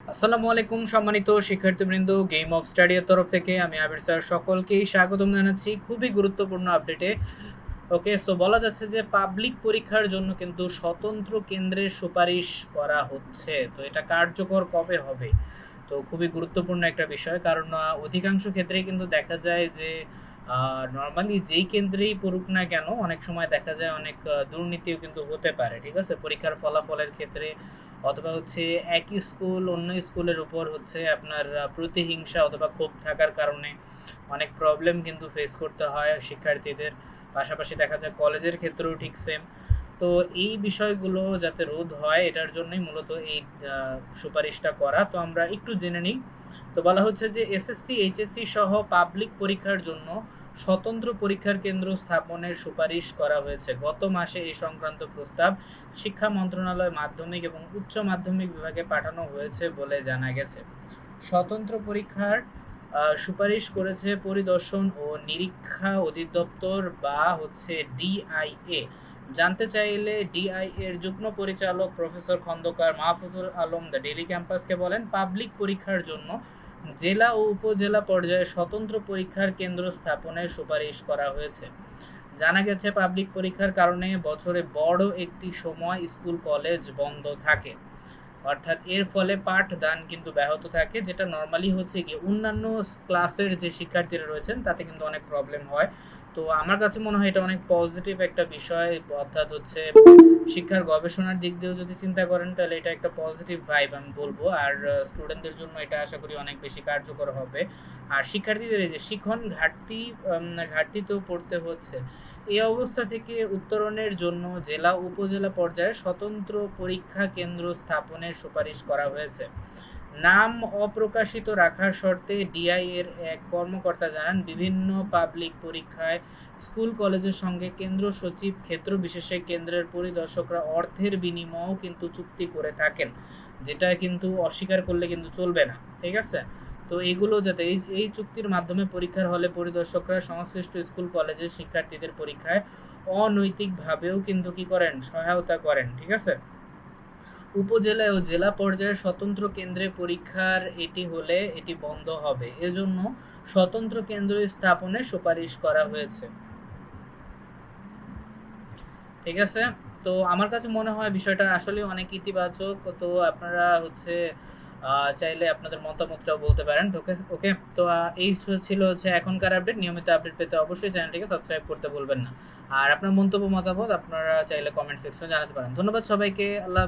আসসালামু আলাইকুম সম্মানিত শিক্ষার্থীবৃন্দ, গেম অফ স্টাডি এর তরফ থেকে আমি আবির স্যার সকলকেই স্বাগতম জানাচ্ছি খুবই গুরুত্বপূর্ণ আপডেটে। ওকে, সো বলা যাচ্ছে যে পাবলিক পরীক্ষার জন্য কিন্তু স্বতন্ত্র কেন্দ্রের সুপারিশ করা হচ্ছে। তো এটা কার্যকর কবে হবে? তো খুবই গুরুত্বপূর্ণ একটা বিষয়, কারণ অধিকাংশ ক্ষেত্রেই কিন্তু দেখা যায় যে নর্মালি যেই কেন্দ্রেই পড়ুক না কেন, অনেক সময় দেখা যায় অনেক দুর্নীতিও কিন্তু হতে পারে। ঠিক আছে, পরীক্ষার ফলাফলের ক্ষেত্রে অথবা হচ্ছে একই স্কুল অন্য স্কুলের উপর হচ্ছে আপনার প্রতিহিংসা অথবা ক্ষোভ থাকার কারণে অনেক প্রবলেম কিন্তু ফেস করতে হয় শিক্ষার্থীদের। পাশাপাশি দেখা যায় কলেজের ক্ষেত্রেও ঠিক সেম। তো এই বিষয়গুলো যাতে রোধ হয়, এটার জন্যই মূলত এই সুপারিশটা করা। তো আমরা একটু জেনে নিই। তো বলা হচ্ছে যে এসএসসি এইচএসসি সহ পাবলিক পরীক্ষার জন্য স্বতন্ত্র পরীক্ষার কেন্দ্র স্থাপনের সুপারিশ করা হয়েছে। গত মাসে এই সংক্রান্ত প্রস্তাব শিক্ষা মন্ত্রণালয় মাধ্যমিক এবং উচ্চ মাধ্যমিক বিভাগে পাঠানো হয়েছে বলে জানা গেছে। স্বতন্ত্র পরীক্ষার সুপারিশ করেছে পরিদর্শন ও নিরীক্ষা অধিদপ্তর বা হচ্ছে ডিআইএ। জানতে চাইলে ডিআইএ এর যুগ্ম পরিচালক professor Khandakar Mahfuzul Alam the daily ক্যাম্পাসকে বলেন, পাবলিক পরীক্ষার জন্য জেলা ও উপজেলা পর্যায়ে স্বতন্ত্র পরীক্ষার কেন্দ্র স্থাপনের সুপারিশ করা হয়েছে। জানা গেছে পাবলিক পরীক্ষার কারণে বছরে বড় একটি সময় স্কুল কলেজ বন্ধ থাকে, অর্থাৎ এর ফলে পাঠদান কিন্তু ব্যাহত থাকে, যেটা নর্মালি হচ্ছে কি অন্যান্য ক্লাসের যে শিক্ষার্থীরা রয়েছেন তাতে কিন্তু অনেক প্রবলেম হয়। তো আমার কাছে মনে হয় এটা অনেক পজিটিভ একটা বিষয়, অর্থাৎ হচ্ছে শিক্ষার গবেষণার দিক দিয়েও যদি চিন্তা করেন তাহলে এটা একটা পজিটিভ ভাইব আমি বলবো। আর স্টুডেন্টদের জন্য এটা আশা করি অনেক বেশি কার্যকর হবে। আর শিক্ষার্থীদের এই যে শিখন ঘাটতিতেও পড়তে হচ্ছে, এই অবস্থা থেকে উত্তরণের জন্য জেলা উপজেলা পর্যায়ে স্বতন্ত্র পরীক্ষা কেন্দ্র স্থাপনের সুপারিশ করা হয়েছে। নাম অপ্রকাশিত রাখার শর্তে ডিআই এর এক কর্মকর্তা জানান, বিভিন্ন পাবলিক পরীক্ষায় স্কুল কলেজের সঙ্গে কেন্দ্র সচিব ক্ষেত্র বিশেষে কেন্দ্রের পরিদর্শকরা অর্থের বিনিময়েও কিন্তু চুক্তি করে থাকেন, যেটা কিন্তু অস্বীকার করলে কিন্তু চলবে না। ঠিক আছে, তো এগুলো যাতে এই চুক্তির মাধ্যমে পরীক্ষার হলে পরিদর্শকরা সংশ্লিষ্ট স্কুল কলেজের শিক্ষার্থীদের পরীক্ষায় অনৈতিকভাবেও কিন্তু কি করেন, সহায়তা করেন। ঠিক আছে, উপজেলা ও জেলা পর্যায়ে স্বতন্ত্র কেন্দ্রে পরীক্ষার এটি হলে এটি বন্ধ হবে, এজন্য স্বতন্ত্র কেন্দ্র স্থাপনের সুপারিশ করা হয়েছে। ঠিক আছে, তো আমার কাছে মনে হয় বিষয়টা আসলে অনেক ইতিবাচক। তো আপনারা হচ্ছে চাইলে আপনাদের মতামতটাও বলতে পারেন। ওকে ওকে, তো এই ছিল হচ্ছে এখনকার আপডেট। নিয়মিত আপডেট পেতে অবশ্যই চ্যানেলটিকে সাবস্ক্রাইব করতে ভুলবেন না। আর আপনার মন্তব্য মতামত আপনারা চাইলে কমেন্ট সেকশনে জানাতে পারেন। ধন্যবাদ সবাইকে। আল্লাহ